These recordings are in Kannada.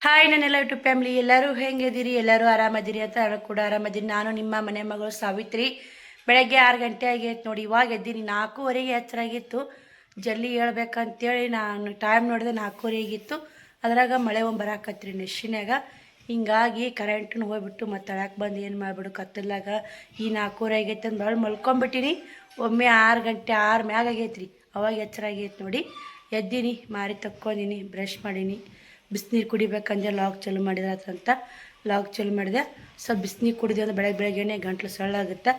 ಹಾಯ್ ನನ್ನೆಲ್ಲ ಯೂಟ್ಯೂಬ್ ಫ್ಯಾಮಿಲಿ ಎಲ್ಲರೂ ಹೆಂಗಿದ್ದೀರಿ? ಎಲ್ಲರೂ ಆರಾಮದಿರಿ ಅಂತ ನಾನು ಕೂಡ ಆರಾಮದಿರಿ. ನಾನು ನಿಮ್ಮ ಮನೆ ಮಗಳು ಸಾವಿತ್ರಿ. ಬೆಳಗ್ಗೆ 6 ಗಂಟೆ ಆಗೈತೆ ನೋಡಿ. ಇವಾಗ ಎದ್ದೀನಿ. 4:15 ಎಚ್ಚರಾಗಿತ್ತು. ಜಲ್ದಿ ಹೇಳ್ಬೇಕಂತೇಳಿ ನಾನು ಟೈಮ್ ನೋಡಿದೆ 4:15 ಆಗಿತ್ತು. ಅದ್ರಾಗ ಮಳೆ ಬರಾಕತ್ರಿ ನೆಶಿನ್ಯಾಗ. ಹಿಂಗಾಗಿ ಕರೆಂಟ್ನು ಹೋಗ್ಬಿಟ್ಟು ಮತ್ತೆ ತಳಕ್ಕೆ ಬಂದು ಏನು ಮಾಡಿಬಿಡು ಕತ್ತಲಾಗ ಈ 4:15 ಆಗೈತೆ ಅಂತ ಭಾಳ ಮಲ್ಕೊಂಬಿಟ್ಟಿನಿ. ಒಮ್ಮೆ 6 ಗಂಟೆ 6 ಮ್ಯಾಗ ಆಗೈತ್ರಿ. ಅವಾಗ ಎಚ್ಚರಾಗೈತೆ ನೋಡಿ. ಎದ್ದೀನಿ, ಮಾರಿ ತಕ್ಕೊಂಡಿನಿ, ಬ್ರಷ್ ಮಾಡೀನಿ. ಬಿಸಿನೀರು ಕುಡಿಬೇಕಂದ್ರೆ ಲಾಗ್ ಚಾಲು ಮಾಡಿದ್ರಂತ ಲಾಗ್ ಚಾಲು ಮಾಡಿದೆ. ಸ್ವಲ್ಪ ಬಿಸಿನೀರು ಕುಡಿದೆ ಅಂದ್ರೆ ಬೆಳಗ್ಗೆನೆ ಗಂಟ್ಲು ಸಳ್ಳಾಗುತ್ತೆ.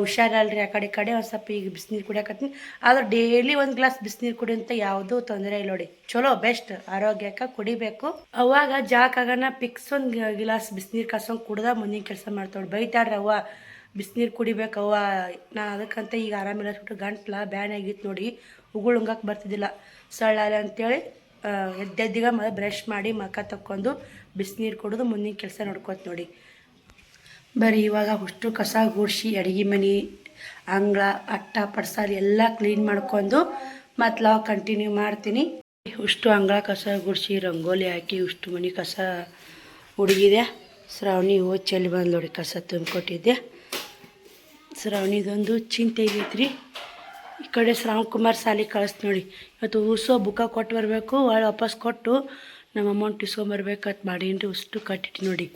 ಹುಷಾರಲ್ರಿ ಆ ಕಡೆ ಒಂದು ಸ್ವಲ್ಪ ಈಗ ಬಿಸಿನೀರು ಕುಡಿಯಕತ್ತೀನಿ. ಆದ್ರೆ ಡೈಲಿ ಒಂದು ಗ್ಲಾಸ್ ಬಿಸಿನೀರು ಕುಡಿ ಅಂತ ಯಾವುದೂ ತೊಂದರೆ ಇಲ್ಲ ನೋಡಿ. ಚಲೋ ಬೆಸ್ಟ್ ಆರೋಗ್ಯಕ್ಕೆ ಕುಡಿಬೇಕು. ಅವಾಗ ಜಾಕಾಗನ ಪಿಕ್ಸ್ ಒಂದು ಗ್ಲಾಸ್ ಬಿಸಿನೀರು ಕಾಸೊಂದು ಕುಡ್ದ ಮುಂದಿನ ಕೆಲಸ ಮಾಡ್ತಾವೆ. ಬೈತಾಡ್ರಿ ಅವ್ವ ಬಿಸಿನೀರು ಕುಡಿಬೇಕು ಅವ್ವ. ನಾನು ಅದಕ್ಕಂತ ಈಗ ಆರಾಮಿಲ್ಲ ಸುಟ್ಟು ಗಂಟ್ಲ ಬ್ಯಾನ್ ಆಗಿತ್ತು ನೋಡಿ. ಉಗುಳು ಉಂಗಕ್ಕೆ ಬರ್ತಿದ್ದಿಲ್ಲ ಸಳ್ಳಾಲೆ ಅಂತೇಳಿ ಎದ್ದೆದ್ದಿಗ ಬ್ರಷ್ ಮಾಡಿ ಮುಖ ತಕ್ಕೊಂಡು ಬಿಸಿನೀರು ಕುಡಿದು ಮುಂದಿನ ಕೆಲಸ ನೋಡ್ಕೊತ ನೋಡಿ. ಬರೀ ಇವಾಗ ಅಷ್ಟು ಕಸ ಗುಡಿಸಿ ಅಡುಗೆ ಮನೆ ಅಂಗಳ ಅಟ್ಟ ಪಡ್ಸಾಲಿ ಎಲ್ಲ ಕ್ಲೀನ್ ಮಾಡ್ಕೊಂಡು ಮತ್ತು ಲಾಗ್ ಕಂಟಿನ್ಯೂ ಮಾಡ್ತೀನಿ. ಅಷ್ಟು ಅಂಗಳ ಕಸ ಗುಡಿಸಿ ರಂಗೋಲಿ ಹಾಕಿ ಅಷ್ಟು ಮನೆ ಕಸ ಹುಡುಗಿದೆ. ಶ್ರಾವಣಿ ಹೋಗಿ ಚೆಲ್ಲಿ ಬಂದು ನೋಡಿ ಕಸ ತುಂಬಿಕೊಟ್ಟಿದ್ದೆ. ಶ್ರಾವಣಿದೊಂದು ಚಿಂತೆ ಆಗೈತ್ರಿ. ಈ ಕಡೆ ಶ್ರಾವಣ್ ಕುಮಾರ್ ಸಾಲಿಗೆ ಕಳಿಸ್ ನೋಡಿ. ಇವತ್ತು ಉಸೋ ಬುಕ್ಕ ಕೊಟ್ಟು ಬರಬೇಕು. ಒಳ್ಳೆ ವಾಪಸ್ ಕೊಟ್ಟು ನಮ್ಮ ಅಮೌಂಟ್ ಇಸ್ಕೊಂಬರ್ಬೇಕಂತ ಮಾಡೀನಿ. ಅಷ್ಟು ಕಟ್ಟಿಟ್ಟು ನೋಡಿ.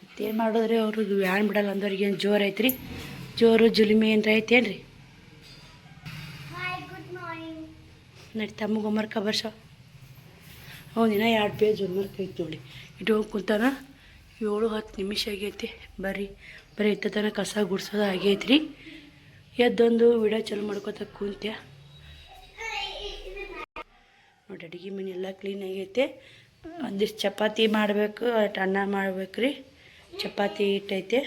ಮತ್ತೇನು ಮಾಡಿದ್ರಿ ಅವ್ರಿಗೆ ವ್ಯಾನ್ ಬಿಡಲ್ಲ ಅಂದವ್ರಿಗೆ ಏನು ಜೋರು ಐತ್ರಿ. ಜೋರು ಜುಲಿಮೆ ಏನ್ರ ಐತೇನು ರೀ? ನಡಿ ತಮ್ಮಗೆ ಹೋಮ್ವರ್ಕ ಬರ್ಸ. ಹೌದಿನ 2 ಪೇಜ್ ಹೋಮ್ವರ್ಕ್ ಐತೆ ನೋಡಿ. ಇಟ್ಟು ಹೋಗಿ ಕುಂತಾನ 7-10 ನಿಮಿಷ ಆಗೈತಿ. ಬರೀ ಇತ್ತತನ ಕಸ ಗುಡ್ಸೋದು ಆಗೈತ್ರಿ. ಎದ್ದೊಂದು ವಿಡಿಯೋ ಚಾಲು ಮಾಡ್ಕೊತ ಕುಂತೆ ನೋಡಿ. ಅಡುಗೆ ಮನೆ ಎಲ್ಲ ಕ್ಲೀನ್ ಆಗೈತೆ. ಒಂದಿಷ್ಟು ಚಪಾತಿ ಮಾಡಬೇಕು, ಅನ್ನ ಮಾಡ್ಬೇಕ್ರಿ. ಚಪಾತಿ ಇಟ್ಟೈತೆ,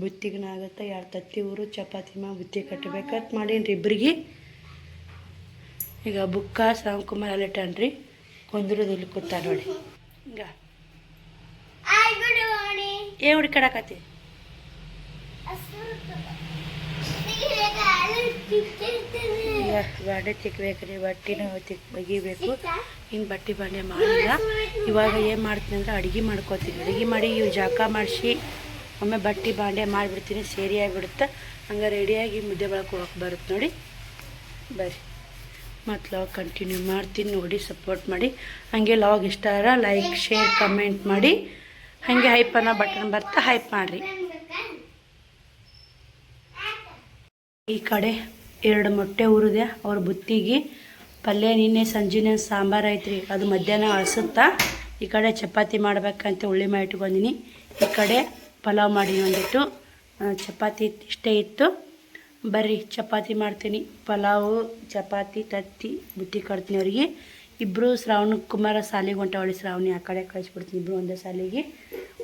ಬುತ್ತಿಗನ ಆಗುತ್ತೆ. 2 ತತ್ತಿ ಊರು ಚಪಾತಿ ಬುತ್ತಿ ಕಟ್ಟಬೇಕಂತ ಮಾಡೀನಿ ರೀ ಇಬ್ಬರಿಗೆ. ಈಗ ಬುಕ್ಕ ಶ್ರಾವಣ್ ಕುಮಾರ್ ಅಲ್ಲಿಟ್ಟನ್ರಿ. ಕುಂದ್ರದು ಇಲ್ಲಿ ಕೂತ ನೋಡಿ. ಹಿಂಗ ಹುಡುಕಾಡಕತ್ತಿ ಈಗ ಬಾಂಡೆ ತಿಕ್ಬೇಕ್ರಿ. ಬಟ್ಟೆನೂ ಒಗಿಬೇಕು. ಇನ್ನು ಬಟ್ಟೆ ಬಾಂಡೆ ಮಾಡಿಲ್ಲ. ಇವಾಗ ಏನು ಮಾಡ್ತೀನಿ ಅಂದ್ರೆ ಅಡುಗೆ ಮಾಡ್ಕೋತೀನಿ. ಅಡುಗೆ ಮಾಡಿ ಇವು ಜಾಕ ಮಾಡಿಸಿ ಒಮ್ಮೆ ಬಟ್ಟೆ ಬಾಂಡೆ ಮಾಡಿಬಿಡ್ತೀನಿ. ಸೇರಿ ಆಗಿಬಿಡುತ್ತೆ. ಹಂಗೆ ರೆಡಿಯಾಗಿ ಮುದ್ದೆ ಬಳಕೆ ಹೋಗಕ್ಕೆ ಬರುತ್ತೆ ನೋಡಿ. ಬರ್ರಿ ಮತ್ತು ಲಾಗ್ ಕಂಟಿನ್ಯೂ ಮಾಡ್ತೀನಿ ನೋಡಿ. ಸಪೋರ್ಟ್ ಮಾಡಿ. ಹಾಗೆ ಲಾಗ್ ಇಷ್ಟ ಆದ್ರೆ ಲೈಕ್ ಶೇರ್ ಕಮೆಂಟ್ ಮಾಡಿ. ಹಾಗೆ ಹೈಪ್ ಅನ್ನೋ ಬಟನ್ ಬರ್ತಾ ಹೈಪ್ ಮಾಡಿರಿ. ಈ ಕಡೆ 2 ಮೊಟ್ಟೆ ಹುರಿದೆ. ಅವ್ರ ಬುತ್ತಿಗೆ ಪಲ್ಯ ನಿನ್ನೆ ಸಂಜೆನೇ ಸಾಂಬಾರು ಐತ್ರಿ. ಅದು ಮಧ್ಯಾಹ್ನ ಅಳಿಸುತ್ತಾ. ಈ ಕಡೆ ಚಪಾತಿ ಮಾಡ್ಬೇಕಂತ ಉಳ್ಳಿ ಮಾಡಿ ಇಟ್ಕೊಂಡಿನಿ. ಈ ಕಡೆ ಪಲಾವ್ ಮಾಡೀನಿ. ಒಂದಿಟ್ಟು ಚಪಾತಿ ಇಷ್ಟೇ ಇತ್ತು. ಬರ್ರಿ ಚಪಾತಿ ಮಾಡ್ತೀನಿ. ಪಲಾವು ಚಪಾತಿ ತತ್ತಿ ಬುತ್ತಿ ಕಟ್ತೀನಿ ಅವ್ರಿಗೆ. ಇಬ್ಬರು ಶ್ರಾವಣ ಕುಮಾರ ಸಾಲಿಗೆ ಹೊಂಟವಳಿ. ಶ್ರಾವಣಿ ಆ ಕಡೆ ಕಳಿಸ್ಬಿಡ್ತೀನಿ. ಇಬ್ಬರು ಒಂದೇ ಸಾಲಿಗೆ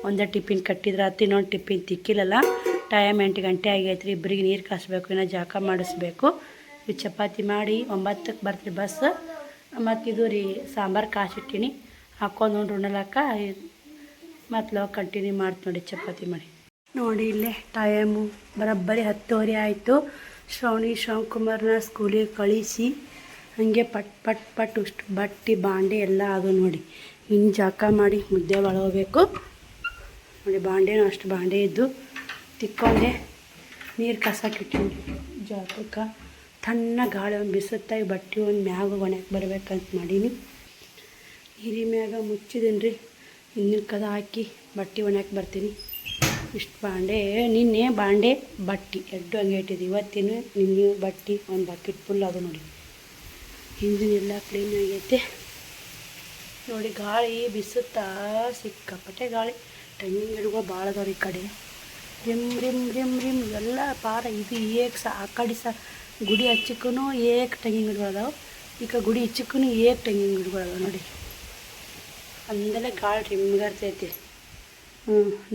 ಒಂದೇ ಟಿಫಿನ್ ಕಟ್ಟಿದ್ರೆ ಅತ್ತಿ ಇನ್ನೊಂದು ಟಿಫಿನ್ ತಿಕ್ಕಿಲ್ಲಲ್ಲ. ಟೈಮ್ 8 ಗಂಟೆ ಆಗೈತ್ರಿ. ಇಬ್ಬರಿಗೆ ನೀರು ಕಾಸಬೇಕು, ಇನ್ನೂ ಜಾಕ ಮಾಡಿಸ್ಬೇಕು. ಇವು ಚಪಾತಿ ಮಾಡಿ 9ಕ್ಕೆ ಬರ್ತೀರಿ ಬಸ್. ಮತ್ತು ಇದು ರೀ ಸಾಂಬಾರು ಕಾಸಿಟ್ಟಿನಿ. ಹಾಕ್ಕೊಂಡು ಉಣ್ಣಲಕ್ಕ ಮತ್ತು ಲಾಗ್ ಕಂಟಿನ್ಯೂ ಮಾಡ್ತೀನಿ ನೋಡಿ. ಚಪಾತಿ ಮಾಡಿ ನೋಡಿ. ಇಲ್ಲೇ ಟೈಮು ಬರೋಬ್ಬರಿ 10:30 ಆಯಿತು. ಶ್ರಾವಣ್ ಕುಮಾರ್ನ ಸ್ಕೂಲಿಗೆ ಕಳಿಸಿ ಹಾಗೆ ಪಟ್ ಉಷ್ಟು ಬಟ್ಟೆ ಬಾಂಡೆ ಎಲ್ಲ ಅದು ನೋಡಿ. ಇನ್ನು ಜಾಕ ಮಾಡಿ ಮುದ್ದೆ ಒಳಗೋಗ್ಬೇಕು ನೋಡಿ. ಬಾಂಡೆನೂ ಅಷ್ಟು ಬಾಂಡೆ ಇದ್ದು ತಿಕ್ಕೊಂಡೆ. ನೀರು ಕಸಕ್ಕಿಟ್ಟಿನಿ ಜಾಕಕ್ಕೆ. ತಣ್ಣ ಗಾಳಿ ಒಂದು ಬಿಸುತ್ತಾಗಿ ಬಟ್ಟೆ ಒಂದು ಮ್ಯಾಗ ಒಣಕ್ಕೆ ಬರ್ಬೇಕಂತ ಮಾಡೀನಿ. ಹಿರಿ ಮ್ಯಾಗ ಮುಚ್ಚಿದ್ದೀನಿ ರೀ. ಇನ್ನಿನ ಕದ ಹಾಕಿ ಬಟ್ಟೆ ಒಣಕ್ಕೆ ಬರ್ತೀನಿ. ಇಷ್ಟು ಬಾಂಡೆ ನಿನ್ನೆ ಬಾಂಡೆ ಬಟ್ಟೆ ಎಡ್ಡು ಹಂಗೆ ಇಟ್ಟಿದ್ದು. ಇವತ್ತಿನ ನಿನ್ನೆ ಬಟ್ಟೆ ಒಂದು ಬಕೆಟ್ ಫುಲ್ ಅದು ನೋಡಿ. ಹಿಂದಿನೆಲ್ಲ ಕ್ಲೀನ್ ಆಗೈತೆ ನೋಡಿ. ಗಾಳಿ ಬಿಸುತ್ತಾ ಸಿಕ್ಕಾಪಟ್ಟೆ ಗಾಳಿ. ತೆಂಗಿನ ಗಿಡಗಳು ಭಾಳ ಅದಾವ್ರಿ ಈ ಕಡೆ. ರಿಮ್ ಎಲ್ಲ ಪಾರ ಇದು ಏಕ್ ಆ ಕಡೆ ಗುಡಿ ಹಚ್ಚಕ್ಕೂ ಏಕ್ ತೆಂಗಿನ ಗಿಡಗಳದಾವೆ. ಈಗ ಗುಡಿ ಹಚ್ಚಕ್ಕೂ ಏಕ್ ತೆಂಗಿನ ಗಿಡಗಳದಾವೆ ನೋಡಿ. ಅಂದಲೇ ಗಾಳಿ ರಿಮ್ಗರ್ತೈತಿ.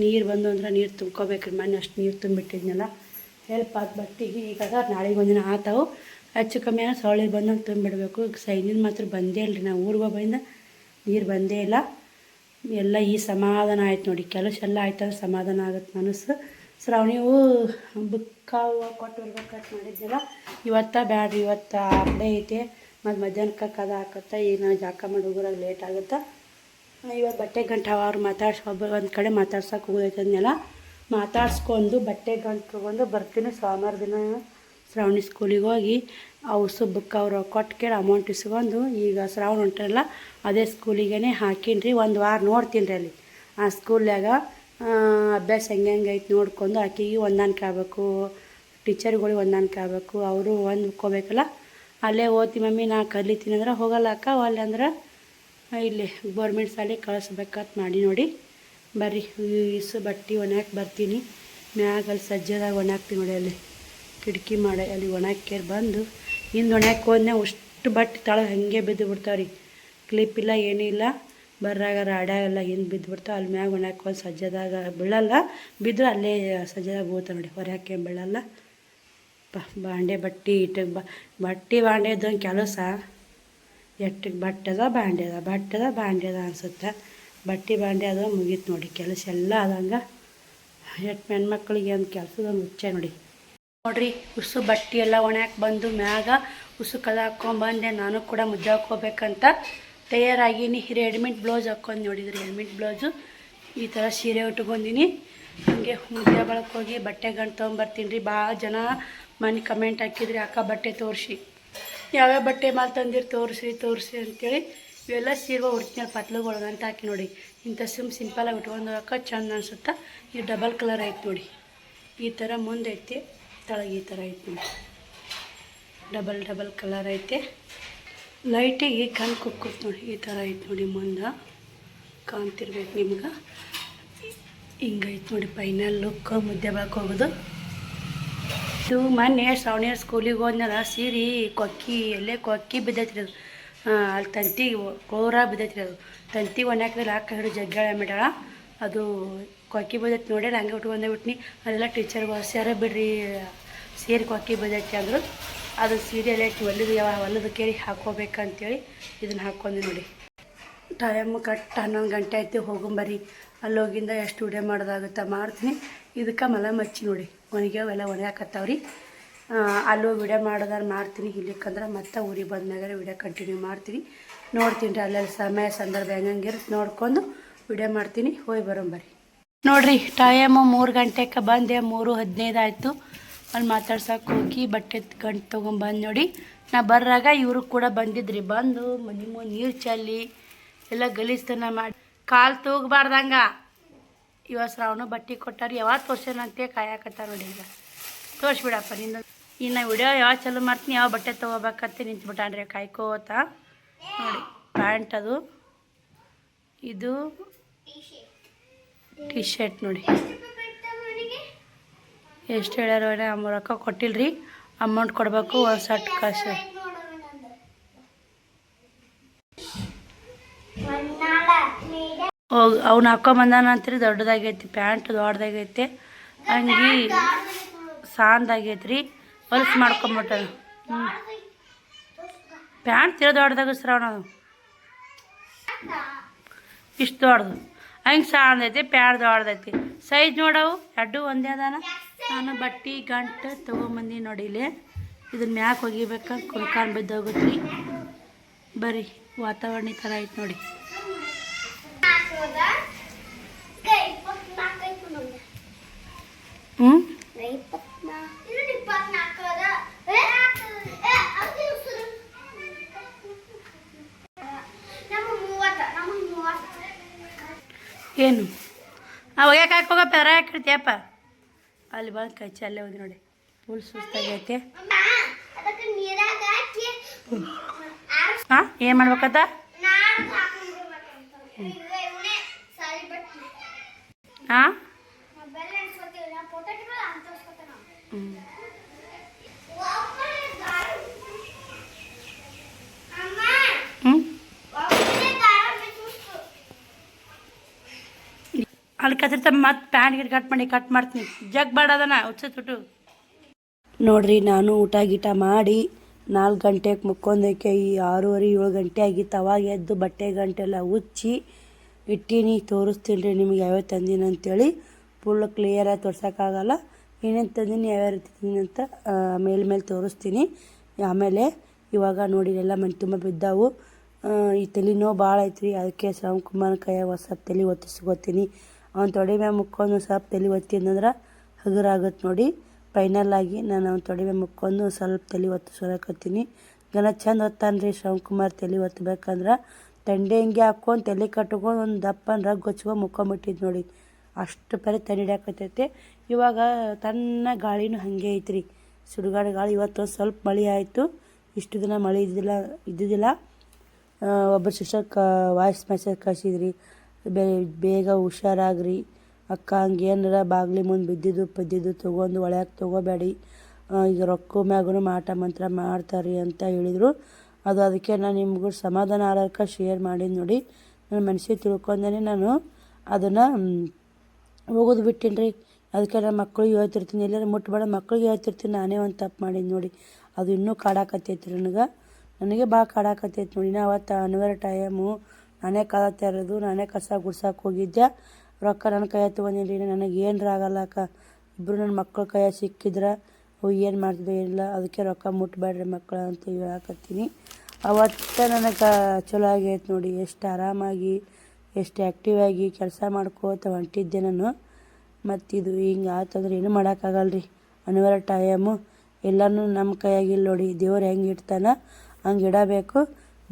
ನೀರು ಬಂದು ಅಂದ್ರೆ ನೀರು ತುಂಬ್ಕೋಬೇಕ್ರಿ. ಮೊನ್ನೆ ಅಷ್ಟು ನೀರು ತುಂಬಿಟ್ಟಿದ್ನಲ್ಲ ಹೆಲ್ಪ್ ಆದ ಬಟ್ಟೆಗೆ. ಈಗ ನಾಳೆಗೆ ಒಂದಿನ ಆತಾವು. ಹೆಚ್ಚು ಕಮ್ಮಿ ಏನೋ ಸೊಳ್ಳೆ ಬಂದಂಗೆ ತುಂಬಿಡಬೇಕು. ಸೈನಿನ ಮಾತ್ರ ಬಂದೇ ಇಲ್ಲ ರೀ. ನಾವು ಊರಿಗೆ ಬಂದ ನೀರು ಬಂದೇ ಇಲ್ಲ. ಎಲ್ಲ ಈ ಸಮಾಧಾನ ಆಯ್ತು ನೋಡಿ. ಕೆಲಸ ಎಲ್ಲ ಆಯ್ತಂದ್ರೆ ಸಮಾಧಾನ ಆಗುತ್ತೆ ಮನಸ್ಸು. ಶ್ರಾವಣಿವು ಬುಕ್ಕ ಕೊಟ್ಟು ಬರ್ಬೇಕಂತ ಮಾಡಿದ್ನಲ್ಲ. ಇವತ್ತು ಬ್ಯಾಡ್ರಿ, ಇವತ್ತು ಹಾಫ್ ಡೇ ಐತೆ. ಮತ್ತು ಮಧ್ಯಾಹ್ನಕ್ಕೆ ಕದ ಹಾಕತ್ತೆ. ಈಗ ನಾವು ಜಾಕ ಮಾಡಿ ಹೋಗೋರಾಗ ಲೇಟ್ ಆಗುತ್ತೆ. ಇವಾಗ ಬಟ್ಟೆ ಗಂಟು ಅವ್ರು ಒಂದು ಕಡೆ ಮಾತಾಡ್ಸೋಕೆ ಹೋಗೈತದ್ನೆಲ್ಲ ಮಾತಾಡ್ಸ್ಕೊಂಡು ಬಟ್ಟೆ ಗಂಟು ತೊಗೊಂಡು ಬರ್ತೀನಿ. ಸೋಮವಾರ ದಿನ ಶ್ರಾವಣಿ ಸ್ಕೂಲಿಗೆ ಹೋಗಿ ಬುಕ್ ಅವ್ರು ಕೊಟ್ಟು ಕೇಳಿ ಅಮೌಂಟ್ ಇಸ್ಕೊಂಡು ಈಗ ಶ್ರಾವಣ ಹೊಂಟಲ್ಲ ಅದೇ ಸ್ಕೂಲಿಗೆ ಹಾಕೀನಿ. ಒಂದು ವಾರ ನೋಡ್ತೀನಿ ಅಲ್ಲಿ ಆ ಸ್ಕೂಲ್ನಾಗ ಅಭ್ಯಾಸ ಹೆಂಗೆ ಐತೆ ನೋಡ್ಕೊಂಡು ಆಕೆಗೆ ಹೊಂದಾಣಿಕೆ ಆಗಬೇಕು, ಟೀಚರ್ಗಳಿಗೆ ಹೊಂದಾಣಿಕೆ ಆಗಬೇಕು, ಅವರು ಹೊಂದ್ಕೋಬೇಕಲ್ಲ. ಅಲ್ಲೇ ಓದ್ತಿ ಮಮ್ಮಿ ನಾ ಕಲಿತೀನಿ ಅಂದ್ರೆ ಹೋಗಲ್ಲ ಅಕ್ಕ, ಅಲ್ಲಿ ಅಂದ್ರೆ ಇಲ್ಲಿ ಗೋರ್ಮೆಂಟ್ ಶಾಲೆಗೆ ಕಳಿಸ್ಬೇಕಂತ ಮಾಡಿ ನೋಡಿ. ಬರ್ರಿ ಬಟ್ಟೆ ಒಣಾಕಿ ಬರ್ತೀನಿ. ಮ್ಯಾಗಲ್ಲಿ ಸಜ್ಜದಾಗ ಒಣಾಕ್ತೀನಿ ನೋಡಿ, ಅಲ್ಲಿ ಕಿಟಕಿ ಮಾಡಿ ಅಲ್ಲಿ ಒಣಾಕೇರಿ ಬಂದು ಹಿಂದೆ ಒಣಾಕಿ ಹೋದ್ನೆ ಅಷ್ಟು ಬಟ್ಟೆ ತಳಗೆ ಹಾಗೆ ಬಿದ್ದು ಬಿಡ್ತಾವ್ರಿ. ಕ್ಲಿಪ್ ಇಲ್ಲ ಏನೂ ಇಲ್ಲ, ಬರ್ರಾಗ ರಾಡ್ಯಾಗೆಲ್ಲ ಹಿಂದೆ ಬಿದ್ದು ಬಿಡ್ತಾವೆ. ಅಲ್ಲಿ ಮ್ಯಾಗ ಒಣಾಕಿ ಹೋಗಿ ಸಜ್ಜದಾಗ ಬೀಳಲ್ಲ, ಬಿದ್ದರೆ ಅಲ್ಲೇ ಸಜ್ಜದಾಗ ಹೋಗ್ತಾವೆ ನೋಡಿ, ಹೊರ ಹಾಕಿ ಬೀಳಲ್ಲ. ಬಾಂಡೆ ಬಟ್ಟೆ ಇಟ್ಟಿಗೆ ಬಟ್ಟೆ ಬಾಂಡೆ ಇದ್ದಂಗೆ ಕೆಲಸ ಎಟ್ಟಿಗೆ ಬಟ್ಟೆದ ಬಾಂಡೆ ಅದ ಅನ್ಸುತ್ತೆ. ಬಟ್ಟೆ ಬಾಂಡೆ ಅದ ಮುಗೀತು ನೋಡಿ, ಕೆಲಸ ಎಲ್ಲ ಆದಂಗೆ. ಎಷ್ಟು ಹೆಣ್ಮಕ್ಳಿಗೆ ಒಂದು ಕೆಲಸದ ಮುಚ್ಚೆ ನೋಡಿ. ನೋಡ್ರಿ ಬಟ್ಟೆ ಎಲ್ಲ ಒಣಾಕಿ ಬಂದು ಮ್ಯಾಗ ಕದ ಹಾಕ್ಕೊಂಬಂದೆ. ನಾನು ಕೂಡ ಮುದ್ದೆ ಹಾಕ್ಕೋಬೇಕಂತ ತಯಾರಾಗೀನಿ. ರೆಡಿಮೇಡ್ ಬ್ಲೌಸ್ ಹಾಕ್ಕೊಂಡು ನೋಡಿದ್ರಿ, ರೆಡಿಮೇಡ್ ಬ್ಲೌಸು ಈ ಥರ ಸೀರೆ ಉಟ್ಕೊಂಡಿನಿ. ಹಾಗೆ ಮುದ್ದೆ ಬಳಕೆ ಹೋಗಿ ಬಟ್ಟೆ ಗಂಟು ತೊಗೊಂಬರ್ತೀನಿ ರೀ. ಭಾಳ ಜನ ಮನೆ ಕಮೆಂಟ್ ಹಾಕಿದ್ರಿ, ಅಕ್ಕ ಬಟ್ಟೆ ತೋರಿಸಿ, ಯಾವ್ಯಾವ ಬಟ್ಟೆ ಮಾಲ್ ತಂದಿರಿ ತೋರಿಸಿ ಅಂತೇಳಿ. ಇವೆಲ್ಲ ಸೀರೆ ಒರಿಜಿನಲ್ ಪತ್ಲುಗಳು ಅಂತ ಹಾಕಿ ನೋಡಿ. ಇಂಥ ಸಿಂಪಲಾಗಿ ಉಟ್ಕೊಂಡು ಹೋಗಕ್ಕೆ ಚಂದ ಅನ್ಸುತ್ತೆ. ಈ ಡಬಲ್ ಕಲರ್ ಐತೆ ನೋಡಿ, ಈ ಥರ ಮುಂದೆ ಐತೆ, ತಳಗೆ ಈ ಥರ ಐತೆ ನೋಡಿ, ಡಬಲ್ ಕಲರ್ ಐತೆ. ಲೈಟಿಗೆ ಕಣ್ ಕುಕ್ಕುತ್ತೆ ನೋಡಿ, ಈ ಥರ ಐತೆ ನೋಡಿ, ಮುಂದೆ ಕಾಣ್ತಿರ್ಬೇಕು ನಿಮ್ಗೆ. ಹಿಂಗೈತೆ ನೋಡಿ ಫೈನಲ್ ಲುಕ್ ಮುದ್ದೆ ಬಳಕೆ ಹೋಗೋದು. ಇದು ಮೊನ್ನೆ ಶ್ರಾವಣಿಯ ಸ್ಕೂಲಿಗೆ ಹೋದ್ನಲ್ಲ, ಸೀರೆ ಕೊಕ್ಕಿ ಬಿದ್ದೈತ್ರಿ ಅದು. ಅಲ್ಲಿ ತಂತಿಗೆ ಕೋರ ಬಿದ್ದೈತ್ರಿ ಅದು. ತಂತಿಗೆ ಒಣಾಕಿದ್ರೆ ಹಿಡಿದು ಜಗ್ಗಾಳ ಮೇಡಾಳ ಅದು ಕೊಕ್ಕಿ ಬಿದ್ದೈತಿ ನೋಡಿ. ಹಂಗೆ ಉಟ್ಕೊಂಡೇ ಬಿಟ್ನಿ. ಅಲ್ಲೆಲ್ಲ ಟೀಚರ್ಗಳು ಸೇರ ಬಿಡ್ರಿ ಸೀರೆ ಕೊಕ್ಕಿ ಬಿದ್ದೈತಿ ಅಂದರು. ಅದು ಸೀರೆ ಎಲ್ಲ ಇಟ್ಟು ಹೊಲದ ಕೇರಿ ಹಾಕ್ಕೋಬೇಕಂತೇಳಿ ಇದನ್ನು ಹಾಕ್ಕೊಂಡೆ ನೋಡಿ. ಟೈಮ್ ಕರೆಕ್ಟ್ 11 ಗಂಟೆ ಆಯ್ತು, ಹೋಗೊಂಬರ್ರಿ. ಅಲ್ಲಿ ಹೋಗಿಂದ ಎಷ್ಟು ವಿಡಿಯೋ ಮಾಡೋದಾಗುತ್ತೆ ಮಾಡ್ತೀನಿ. ಇದಕ್ಕೆ ಮಲ ಮಚ್ಚಿ ನೋಡಿ, ಒಣಗ್ಯಾವೆಲ್ಲ ಒಣಗಾಕತ್ತಾವ್ರಿ. ಅಲ್ಲೂ ವಿಡಿಯೋ ಮಾಡೋದಾರು ಮಾಡ್ತೀನಿ. ಇಲ್ಲಿಕ್ಕಂದ್ರೆ ಮತ್ತೆ ಊರಿಗೆ ಬಂದಾಗ ವಿಡಿಯೋ ಕಂಟಿನ್ಯೂ ಮಾಡ್ತೀನಿ. ನೋಡ್ತೀನಿ ರೀ, ಅಲ್ಲೆಲ್ಲ ಸಮಯ ಸಂದರ್ಭ ಹೆಂಗಿರುತ್ತೆ ನೋಡ್ಕೊಂಡು ವಿಡಿಯೋ ಮಾಡ್ತೀನಿ. ಹೋಗಿ ಬರೋಂಬರ್ರಿ. ನೋಡಿರಿ ಟೈಮು 3 ಗಂಟೆಗೆ ಬಂದೆ, 3:15 ಆಯಿತು. ಅಲ್ಲಿ ಮಾತಾಡ್ಸೋಕೆ ಹೋಗಿ ಬಟ್ಟೆ ಗಂಟು ತೊಗೊಂಬಂದು ನೋಡಿ. ನಾ ಬರ್ರಾಗ ಇವರು ಕೂಡ ಬಂದಿದ್ರಿ. ಬಂದು ನಿಮ್ಮ ನೀರು ಚೆಲ್ಲಿ ಎಲ್ಲ ಗಲೀಸ್ತನ ಮಾಡಿ ಕಾಲು ತೂಗಬಾರ್ದಂಗ. ಇವಾಗ ಶ್ರಾವಣ ಬಟ್ಟೆ ಕೊಟ್ಟಾರ, ಯಾವಾಗ ತೋರ್ಸೇನಂತೆ ಕಾಯಕತ್ತಾರ ನೋಡಿ. ಈಗ ತೋರಿಸ್ಬಿಡಪ್ಪ ನಿಂದು. ಇನ್ನು ವಿಡಿಯೋ ಯಾವಾಗ ಚಾಲು ಮಾಡ್ತೀನಿ, ಯಾವ ಬಟ್ಟೆ ತೊಗೋಬೇಕಂತ ನಿಂತ್ಬಿಟ್ಟಾನ್ರಿ ಕಾಯ್ಕೋತ ನೋಡಿ. ಪ್ಯಾಂಟ್ ಅದು, ಇದು ಟಿ ಶರ್ಟ್ ನೋಡಿ. ಎಷ್ಟು ಹೇಳ್ಯಾರ ರೊಕ್ಕ ಕೊಟ್ಟಿಲ್ರಿ, ಅಮೌಂಟ್ ಕೊಡಬೇಕು. ಒಂದು ಶರ್ಟ್ ಕಾಸು ಹೋಗಿ ಅವ್ನು ಹಾಕ್ಕೊಂಬಂದಾನ ಅಂತೀರಿ. ದೊಡ್ಡದಾಗೈತಿ ಪ್ಯಾಂಟ್, ದೊಡ್ಡದಾಗೈತೆ. ಅಂಗಿ ಸಾಂದಾಗೈತೆ ರೀ, ಹೊಲ್ಸು ಮಾಡ್ಕೊಂಬಿಟ್ಟ. ಪ್ಯಾಂಟ್ ದೊಡ್ಡದಾಗ ಶ್ರಾವಣ ಇಷ್ಟು ದೊಡ್ಡದು. ಹಂಗೆ ಸಾಂದೈತಿ, ಪ್ಯಾಂಟ್ ದೊಡ್ಡದೈತಿ. ಸೈಜ್ ನೋಡವು ಎರಡು ಒಂದೇ ಅದಾನ. ನಾನು ಬಟ್ಟೆ ಗಂಟು ತೊಗೊಂಬಂದಿ ನೋಡಿ. ಇಲ್ಲಿ ಇದನ್ನ ಮ್ಯಾಕೆ ಒಗಿಬೇಕಂತ ಕುಲ್ಕಾನ್ ಬಿದ್ದೋಗುತ್ತೆ ರೀ. ಬರ್ರಿ, ವಾತಾವರಣ ಈ ಥರ ಐತೆ ನೋಡಿ. ಏನು ಒಗ್ಯಾಕೆ ಹಾಕೋಗ ಪೆರ ಹಾಕಿರ್ತೀಯಪ್ಪ. ಅಲ್ಲಿ ಬಂದು ಕಚ್ಚಿ ಅಲ್ಲೇ ಹೋಗಿ ನೋಡಿ, ಫುಲ್ ಸುಸ್ತಾಗೈತೆ. ಹಾಂ ಏನು ಮಾಡ್ಬೇಕತ್ತ? ಹಾಂ ಅಲ್ಲಿ ಕತ್ತಿರ್ತ ಮತ್ತೆ ಪ್ಯಾಂಟ್ ಕಟ್ ಮಾಡ್ತೀನಿ. ಜಗ್ ಬಾಡದನ ಹುಚ್ಚ ತುಟ್ಟು ನೋಡ್ರಿ. ನಾನು ಊಟ ಗೀಟ ಮಾಡಿ 4 ಗಂಟೆಗೆ ಮುಕ್ಕೊಂದಕ್ಕೆ ಈ 6:30 7 ಗಂಟೆ ಆಗಿತ್ತು. ಅವಾಗ ಎದ್ದು ಬಟ್ಟೆ ಗಂಟೆಲ್ಲ ಉಚ್ಚಿ ಇಟ್ಟೀನಿ. ತೋರಿಸ್ತೀನಿ ರೀ ನಿಮ್ಗೆ ಯಾವ್ಯಾವ ತಂದೀನಿ ಅಂತೇಳಿ. ಫುಲ್ ಕ್ಲಿಯರಾಗಿ ತೋರ್ಸೋಕ್ಕಾಗಲ್ಲ. ಏನೇನು ತಂದೀನಿ ಯಾವ್ಯಾವ ರೀತಿ ತಂದೀನಿ ಅಂತ ಮೇಲೆ ತೋರಿಸ್ತೀನಿ. ಆಮೇಲೆ ಇವಾಗ ನೋಡಿ ಎಲ್ಲ ಮನೆ ತುಂಬ ಬಿದ್ದಾವು. ಈ ತಲೆ ನೋವು ಭಾಳ ಐತ್ರಿ. ಅದಕ್ಕೆ ಶ್ರವಣಕುಮಾರನ ಕೈಯಾಗ ಸ್ವಲ್ಪ ತಲೆ ಒತ್ತಿಸ್ಕೊತೀನಿ. ಅವ್ನ ತೊಡೆ ಮ್ಯಾಗ ಮುಕ್ಕೊಂಡು ಸ್ವಲ್ಪ ತಲೆ ಒತ್ತಿದ್ನಂದ್ರೆ ಹಗುರಾಗುತ್ತೆ ನೋಡಿ. ಫೈನಲ್ಲಾಗಿ ನಾನು ಅವ್ನ ತೊಡೆ ಮ್ಯಾಗ ಮುಕ್ಕೊಂಡು ಸ್ವಲ್ಪ ತಲೆ ಒತ್ತಿಸ್ಕೊಳಕತ್ತೀನಿ. ಗನ ಚಂದ ಒತ್ತಾನ ರೀ ಶ್ರವಣಕುಮಾರ್. ತಲೆ ಒತ್ತಬೇಕಂದ್ರೆ ತಂಡೆ ಹಿಂಗೆ ಹಾಕ್ಕೊಂಡು ತಲೆ ಕಟ್ಕೊಂಡು ಒಂದು ದಪ್ಪನ ರಗ್ ಹಚ್ಕೊಂಡು ಮುಕ್ಕೊಂಬಿಟ್ಟಿದ್ದು ನೋಡಿ. ಅಷ್ಟು ಪರಿ ತಲೆ ಹಿಡಿಯಾಕತ್ತೈತೆ. ಇವಾಗ ತನ್ನ ಗಾಳಿನೂ ಹಾಗೆ ಐತ್ರಿ, ಸುಡುಗಾಡು ಗಾಳಿ. ಇವತ್ತು ಸ್ವಲ್ಪ ಮಳೆ ಆಯಿತು, ಇಷ್ಟು ದಿನ ಮಳೆ ಇದ್ದಿದ್ದಿಲ್ಲ. ಒಬ್ಬರು ಸಿಸ್ಟರ್ ವಾಯ್ಸ್ ಮೆಸೇಜ್ ಕಳಿಸಿದ್ರಿ, ಬೇಗ ಹುಷಾರಾಗ್ರಿ ಅಕ್ಕ, ಹಂಗೇನಾರ ಬಾಗಿಲಿ ಮುಂದೆ ಬಿದ್ದಿದ್ದು ತೊಗೊಂಡು ಒಳ್ಯಾಕೆ ತೊಗೋಬೇಡಿ, ಈಗ ರೊಕ್ಕ ಮ್ಯಾಗೂ ಮಾಟ ಮಂತ್ರ ಮಾಡ್ತಾರೆ ಅಂತ ಹೇಳಿದರು. ಅದಕ್ಕೆ ನಾನು ನಿಮಗೂ ಸಮಾಧಾನ ಆರೋಕ್ಕೆ ಶೇರ್ ಮಾಡಿದ್ದು ನೋಡಿ. ನನ್ನ ಮನಸ್ಸಿಗೆ ತಿಳ್ಕೊಂಡೇ ನಾನು ಅದನ್ನು ಹೋಗೋದು ಬಿಟ್ಟಿನಿ ರೀ. ಅದಕ್ಕೆ ನನ್ನ ಮಕ್ಳಿಗೆ ಹೇಳ್ತಿರ್ತೀನಿ, ಎಲ್ಲರೂ ಮುಟ್ಬೇಡ ಮಕ್ಳಿಗೆ ಹೇಳ್ತಿರ್ತೀನಿ. ನಾನೇ ಒಂದು ತಪ್ಪು ಮಾಡಿದ್ದು ನೋಡಿ, ಅದು ಇನ್ನೂ ಕಾಡಾಕತ್ತೈತಿ ರೀ ನನಗೆ ಭಾಳ ಕಾಡಾಕತ್ತೈತಿ ನೋಡಿ. ನಾ ಅವತ್ತು ಅನಿವಾರ್ಯ ಟೈಮು ನಾನೇ ಕಾಲತ್ತಾ ಇರೋದು, ನಾನೇ ಕಸ ಗುಡ್ಸಕ್ಕೆ ಹೋಗಿದ್ದೆ. ರೊಕ್ಕ ನನ್ನ ಕೈಯಾಗ ತೊಗೊಂಡಿನಿ ರೀ. ನನಗೆ ಏನರ ಆಗಲ್ಲ ಅಕ್ಕ, ಇಬ್ಬರು ನನ್ನ ಮಕ್ಳ ಕೈಯಾಗ ಸಿಕ್ಕಿದ್ರೆ ಅವು ಏನು ಮಾಡ್ತಿದ್ದೋ ಏನಿಲ್ಲ. ಅದಕ್ಕೆ ರೊಕ್ಕ ಮುಟ್ಬೇಡ್ರಿ ಮಕ್ಕಳು ಅಂತ ಹೇಳಕತ್ತೀನಿ. ಅವತ್ತು ನನಗೆ ಚಲೋ ಆಗೈತೆ ನೋಡಿ. ಎಷ್ಟು ಆರಾಮಾಗಿ ಎಷ್ಟು ಆ್ಯಕ್ಟಿವ್ ಆಗಿ ಕೆಲಸ ಮಾಡ್ಕೋತ ಹೊಂಟಿದ್ದೆ ನಾನು. ಮತ್ತು ಇದು ಹಿಂಗೆ ಆತಂದ್ರೆ ಏನೂ ಮಾಡೋಕ್ಕಾಗಲ್ಲ ರೀ. ಅನಿವಾರ್ಯ ಟೈಮು ಎಲ್ಲನೂ ನಮ್ಮ ಕೈಯಾಗಿಲ್ಲ ನೋಡಿ. ದೇವ್ರು ಹೆಂಗೆ ಇಡ್ತಾನೆ ಹಂಗೆ ಇಡಬೇಕು.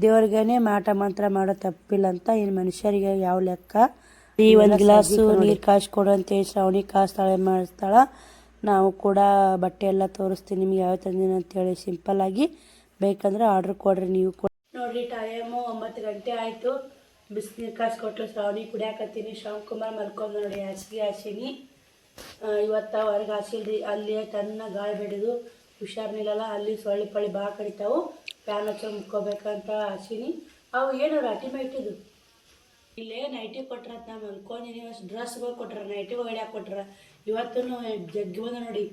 ದೇವ್ರಿಗೇ ಮಾಟ ಮಂತ್ರ ಮಾಡೋ ತಪ್ಪಿಲ್ಲ ಅಂತ ಇನ್ನು ಮನುಷ್ಯರಿಗೆ ಯಾವ ಲೆಕ್ಕ. ಈ ಒಂದು ಗ್ಲಾಸು ನೀರು ಕಾಯಿಸ್ಕೊಡಂತೇಳಿ ಶ್ರಾವಣಿ ಕಾಸ್ತಾಳೆ ಮಾಡಿಸ್ತಾಳೆ. ನಾವು ಕೂಡ ಬಟ್ಟೆ ಎಲ್ಲ ತೋರಿಸ್ತೀನಿ ನಿಮ್ಗೆ ಯಾವ ತಂದಿನ ಅಂತೇಳಿ. ಸಿಂಪಲ್ಲಾಗಿ ಬೇಕಂದ್ರೆ ಆರ್ಡ್ರ್ ಕೊಡ್ರಿ ನೀವು ಕೂಡ. ನೋಡಿರಿ ಟೈಮು 9 ಗಂಟೆ ಆಯಿತು. ಬಿಸಿನೀರು ಕಾಯಿಸ್ಕೊಟ್ಲು ಶ್ರಾವಣಿ ಕುಡಿಯಾಕತ್ತೀನಿ. ಶ್ರವಣಕುಮಾರ್ ಮಲ್ಕೊಂಡು ನೋಡಿ ಹಾಸಿಗೆ ಹಾಸೀನಿ. ಇವತ್ತು ಹೊರಗೆ ಹಾಸಿಲ್ರಿ, ಅಲ್ಲಿ ತನ್ನ ಗಾಳಿ ಬೆಳೆದು ಹುಷಾರಿನಿಲ್ಲಲ್ಲ, ಅಲ್ಲಿ ಸೊಳ್ಳೆ ಪಳ್ಳಿ ಭಾಳ ಕಡಿತಾವು. ಫ್ಯಾನ್ ಹಚ್ಕೊಂಡು ಮುಕ್ಕೋಬೇಕಂತ ಹಾಸೀನಿ. ಅವು ಏನು ರಾಟಿ ಇಟ್ಟಿದ್ದು ಇಲ್ಲೇ ನೈಟಿ ಕೊಟ್ರತ್ ನಾ ಮಲ್ಕೊಂಡಿನಿ. ಅಷ್ಟು ಡ್ರೆಸ್ಗಳು ಕೊಟ್ರ, ನೈಟಿಗಳು ಹೊಡ್ಯಾಕೆ ಕೊಟ್ರ. ಇವತ್ತೂ ಜಗ್ಗಿ ಬಂದ ನೋಡಿ,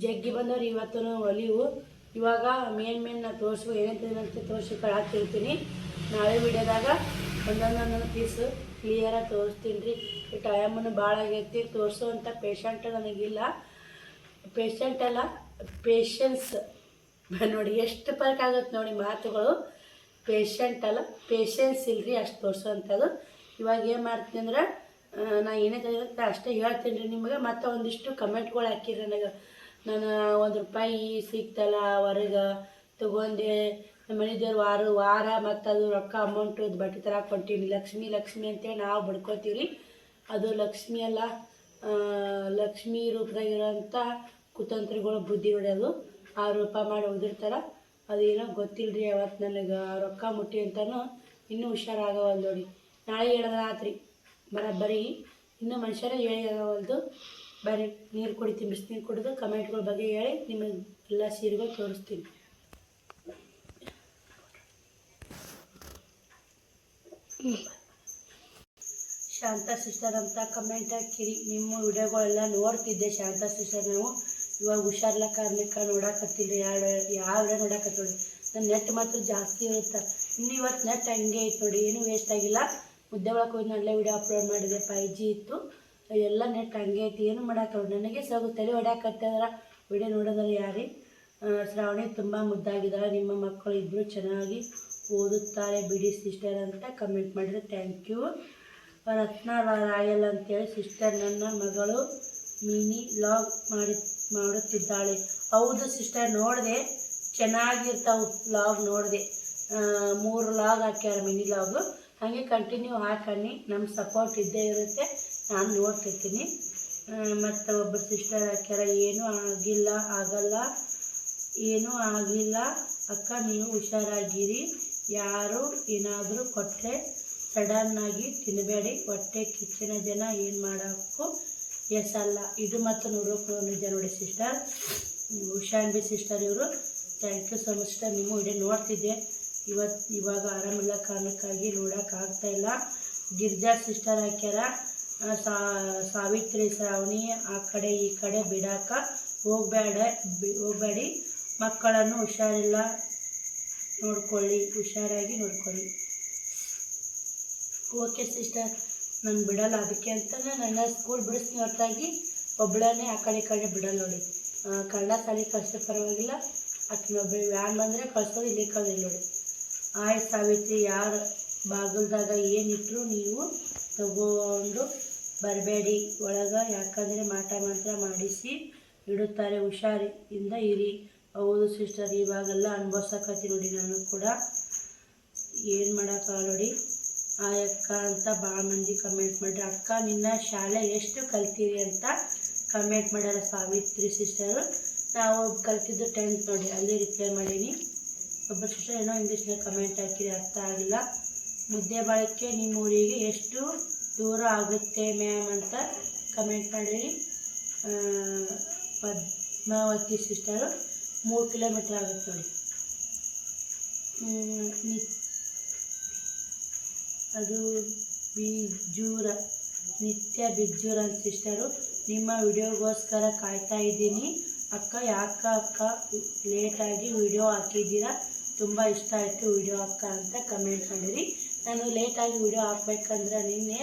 ಜಗ್ಗಿ ಬಂದವ್ರಿ ಇವತ್ತೂ ಒಲಿವು. ಇವಾಗ ಮೇನ್ ನಾ ತೋರಿಸ್ಬೇಕು ಏನೇಂತ ತೋರಿಸಿ ಹಾಕ್ತಿರ್ತೀನಿ. ನಾಳೆ ವಿಡಿಯೋದಾಗ ಒಂದೊಂದೊಂದೊಂದು ಪೀಸು ಕ್ಲಿಯರಾಗಿ ತೋರಿಸ್ತೀನಿ ರೀ. ಈ ಟೈಮನ್ನು ಭಾಳ ಆಗೈತಿ. ತೋರಿಸೋವಂಥ ಪೇಷಂಟ್ ನನಗಿಲ್ಲ, ಪೇಷಂಟ್ ಅಲ್ಲ ಪೇಷನ್ಸ್ ನೋಡಿ. ಎಷ್ಟು ಫರ್ಕ್ ಆಗುತ್ತೆ ನೋಡಿ ಮಾತುಗಳು. ಪೇಷಂಟ್ ಅಲ್ಲ ಪೇಷನ್ಸ್ ಇಲ್ಲರಿ, ಅಷ್ಟು ತೋರಿಸೋವಂಥದ್ದು. ಇವಾಗ ಏನು ಮಾಡ್ತೀನಿ ಅಂದ್ರೆ ನಾ ಏನೇ ತಿಳಿಯುತ್ತೆ ಅಷ್ಟೇ ಹೇಳ್ತೀನಿ ರೀ ನಿಮಗೆ. ಮತ್ತು ಒಂದಿಷ್ಟು ಕಮೆಂಟ್ಗಳು ಹಾಕಿರಿ ನನಗೆ. ನಾನು ₹1 ಸಿಕ್ತಲ್ಲ ಹೊರಗೆ ತೊಗೊಂಡೆ, ನಮ್ಮ ಮನೆ ದೇವ್ರು ವಾರ ಮತ್ತು ಅದು ರೊಕ್ಕ ಅಮೌಂಟು ಇದು ಬಟ್ಟೆ ತರಕ್ಕೆ ಹೊಂಟೀನಿ. ಲಕ್ಷ್ಮಿ ಅಂತೇಳಿ ನಾವು ಬಡ್ಕೋತೀವಿ. ಅದು ಲಕ್ಷ್ಮಿ ಅಲ್ಲ, ಲಕ್ಷ್ಮೀ ರೂಪದಾಗಿರೋಂಥ ಕುತಂತ್ರಿಗಳು ಬುದ್ಧಿ ಹೊಡೆಯೋದು. ಆ ರೂಪ ಮಾಡಿ ಓದಿರ್ತಾರೆ. ಅದೇನೋ ಗೊತ್ತಿಲ್ಲ ರೀ. ಅವತ್ತು ನನಗೆ ರೊಕ್ಕ ಮುಟ್ಟಿ ಅಂತಲೂ ಇನ್ನೂ ಹುಷಾರಾಗವಲ್ದು ನೋಡಿ. ನಾಳೆ ಹೇಳಿದ್ರೆ ರಾತ್ರಿ ಬರೀ ಇನ್ನೂ ಮನುಷ್ಯರೇ ಆಗವಲ್ದು. ಬರೀ ನೀರು ಕುಡಿತೀನಿ, ಬಿಸಿನೀರು ಕುಡಿದು ಕಮೆಂಟ್ಗಳ ಬಗ್ಗೆ ಹೇಳಿ ನಿಮಗೆ ಎಲ್ಲ ಸೀರೆಗಳು ತೋರಿಸ್ತೀನಿ. ಶಾಂತಾ ಸಿಸ್ಟರ್ ಅಂತ ಕಮೆಂಟ್ ಹಾಕಿರಿ. ನಿಮ್ಮ ವಿಡಿಯೋಗಳೆಲ್ಲ ನೋಡ್ತಿದ್ದೆ ಶಾಂತಾ ಸಿಸ್ಟರ್. ನಾವು ಇವಾಗ ಹುಷಾರಿಲ್ಲ ಕಾರಣಕ್ಕೆ ನೋಡಕತ್ತಿಲ್ಲ. ಯಾವ ವಿಡಿಯೋ ನೋಡಕತ್ತೋಡಿ. ನನ್ನ ನೆಟ್ ಮಾತ್ರ ಜಾಸ್ತಿ ಇರುತ್ತೆ. ಇನ್ನು ಇವತ್ತು ನೆಟ್ ಹಂಗೆ ಐತೆ ನೋಡಿ, ಏನೂ ವೇಸ್ಟ್ ಆಗಿಲ್ಲ. ಮುದ್ದೆ ಒಳಗೆ ಹೋಗಿ ಒಳ್ಳೆ ವಿಡಿಯೋ ಅಪ್ಲೋಡ್ ಮಾಡಿದೆ. 5G ಇತ್ತು, ಎಲ್ಲ ನೆಟ್ ಹಂಗೆ ಐತಿ. ಏನು ಮಾಡೋಕ್ಕಲ್ಲ. ನನಗೆ ಸಾಗು ತಲೆ ಹೊಡ್ಯಾಕತ್ತಿದ್ರೆ ವಿಡಿಯೋ ನೋಡೋದ್ರೆ ಯಾರಿ. ಶ್ರಾವಣಿ ತುಂಬ ಮುದ್ದಾಗಿದ್ದಾರೆ. ನಿಮ್ಮ ಮಕ್ಕಳು ಇಬ್ಬರು ಚೆನ್ನಾಗಿ ಓದುತ್ತಾರೆ ಬಿಡಿ ಸಿಸ್ಟರ್ ಅಂತ ಕಮೆಂಟ್ ಮಾಡಿದ್ರೆ ಥ್ಯಾಂಕ್ ಯು. ರತ್ನ ರಾಯಲ್ ಅಂತೇಳಿ ಸಿಸ್ಟರ್, ನನ್ನ ಮಗಳು ಮಿನಿ ಲಾಗ್ ಮಾಡುತ್ತಿದ್ದಾಳೆ. ಹೌದು ಸಿಸ್ಟರ್, ನೋಡಿದೆ, ಚೆನ್ನಾಗಿರ್ತಾವೆ ಲಾಗ್. ನೋಡಿದೆ 3 ಲಾಗ್ ಹಾಕ್ಯಾರ ಮಿನಿ ಲಾಗು. ಹಾಗೆ ಕಂಟಿನ್ಯೂ ಹಾಕಿ, ನಮ್ಮ ಸಪೋರ್ಟ್ ಇದ್ದೇ ಇರುತ್ತೆ. ನಾನು ನೋಡ್ತಿರ್ತೀನಿ. ಮತ್ತು ಒಬ್ಬರು ಸಿಸ್ಟರ್ ಹಾಕ್ಯಾರ, ಏನೂ ಆಗಿಲ್ಲ ಅಕ್ಕ, ನೀವು ಹುಷಾರಾಗಿರಿ. ಯಾರು ಏನಾದರೂ ಕೊಟ್ಟರೆ ಸಡನ್ನಾಗಿ ತಿನ್ನಬೇಡಿ. ಹೊಟ್ಟೆ ಕಿಚ್ಚಿನ ಜನ ಏನು ಮಾಡೋಕ್ಕೂ ಎಸಲ್ಲ. ಇದು ಮತ್ತು 100 ನಿಜ ನೋಡಿ ಸಿಸ್ಟರ್. ಹುಷಾನ್ಬಿ ಸಿಸ್ಟರ್ ಇವರು. Thank you so much sister. ನಿಮ್ಮ ವಿಡಿಯೋ ನೋಡ್ತಿದ್ದೆ. ಇವಾಗ ಆರಾಮಿಲ್ಲ ಕಾರಣಕ್ಕಾಗಿ ನೋಡೋಕ್ಕಾಗ್ತಾಯಿಲ್ಲ. ಗಿರ್ಜಾ ಸಿಸ್ಟರ್ ಹಾಕ್ಯಾರ, ಸಾವಿತ್ರಿ ಶ್ರಾವಣಿ ಆ ಕಡೆ ಈ ಕಡೆ ಬಿಡಾಕ ಹೋಗಬೇಡಿ. ಮಕ್ಕಳನ್ನು ಹುಷಾರಿಲ್ಲ ನೋಡ್ಕೊಳ್ಳಿ, ಹುಷಾರಾಗಿ ನೋಡ್ಕೊಳ್ಳಿ. ಓಕೆ ಸಿಸ್ಟರ್, ನಾನು ಬಿಡಲ್ಲ. ಅದಕ್ಕೆ ಅಂತಲೇ ನನ್ನ ಸ್ಕೂಲ್ ಬಿಡಿಸ್ತೀನಿ ಹೊರತಾಗಿ ಒಬ್ಬಳನ್ನೇ ಆ ಕಡೆ ಈ ಕಡೆ ಬಿಡಲ್ಲ ನೋಡಿ. ಕನ್ನಡ ಶಾಲೆ ಕಳಿಸೋ ಪರವಾಗಿಲ್ಲ. ಆಕಿನೊಬ್ಬಳು ವ್ಯಾನ್ ಬಂದರೆ ಕಳ್ಸೋದು, ಇಲ್ಲಿ ಕಳ್ಸೋದು ನೋಡಿ. ಆಯ್ ಸಾವಿತ್ರಿ ಯಾರು ಬಾಗಿಲ್ದಾಗ ಏನಿಟ್ರು ನೀವು ತಗೊಂಡು ಬರಬೇಡಿ ಒಳಗೆ, ಯಾಕಂದರೆ ಮಾಟ ಮಂತ್ರ ಮಾಡಿಸಿ ಇಡುತ್ತಾರೆ, ಹುಷಾರಿಂದ ಇರಿ. ಹೌದು ಸಿಸ್ಟರ್, ಇವಾಗೆಲ್ಲ ಅನುಭವಿಸಕತ್ತಿ ನೋಡಿ. ನಾನು ಕೂಡ ಏನು ಮಾಡೋಕ್ಕಾಗಲ್ಲ ನೋಡಿ. ಆ ಅಕ್ಕ ಅಂತ ಭಾಳ ಮಂದಿ ಕಮೆಂಟ್ ಮಾಡಿರಿ. ಅಕ್ಕ ನಿನ್ನ ಶಾಲೆ ಎಷ್ಟು ಕಲ್ತೀರಿ ಅಂತ ಕಮೆಂಟ್ ಮಾಡ್ಯಾರ ಸಾವಿತ್ರಿ ಸಿಸ್ಟರು. ನಾವು ಕಲ್ತಿದ್ದು 10th ನೋಡಿ, ಅಲ್ಲಿ ರಿಪ್ಲೈ ಮಾಡೀನಿ. ಒಬ್ಬ ಸಿಸ್ಟರ್ ಏನೋ ಇಂಗ್ಲೀಷ್ನಾಗ ಕಮೆಂಟ್ ಹಾಕಿರಿ, ಅರ್ಥ ಆಗಿಲ್ಲ. ಮುದ್ದೇಬಿಹಾಳಕ್ಕೆ ನಿಮ್ಮ ಊರಿಗೆ ಎಷ್ಟು ದೂರ ಆಗುತ್ತೆ ಮ್ಯಾಮ್ ಅಂತ ಕಮೆಂಟ್ ಮಾಡಿರಿ. ಪದ್ಮಾವತಿ ಸಿಸ್ಟರು 3 ಕಿಲೋಮೀಟ್ರ್ ಆಗುತ್ತೆ ನೋಡಿ. ಅದು ಬಿಜ್ಜೂರ, ನಿತ್ಯ ಬಿಜ್ಜೂರ ಅಂತ ಸಿಸ್ಟರು. ನಿಮ್ಮ ವಿಡಿಯೋಗೋಸ್ಕರ ಕಾಯ್ತಾ ಇದ್ದೀನಿ ಅಕ್ಕ. ಅಕ್ಕ ಲೇಟಾಗಿ ವಿಡಿಯೋ ಹಾಕಿದ್ದೀರಾ, ತುಂಬ ಇಷ್ಟ ಆಯಿತು ವಿಡಿಯೋ ಅಕ್ಕ ಅಂತ ಕಮೆಂಟ್ ಮಾಡಿರಿ. ನಾನು ಲೇಟಾಗಿ ವಿಡಿಯೋ ಹಾಕ್ಬೇಕಂದ್ರೆ ನಿನ್ನೆ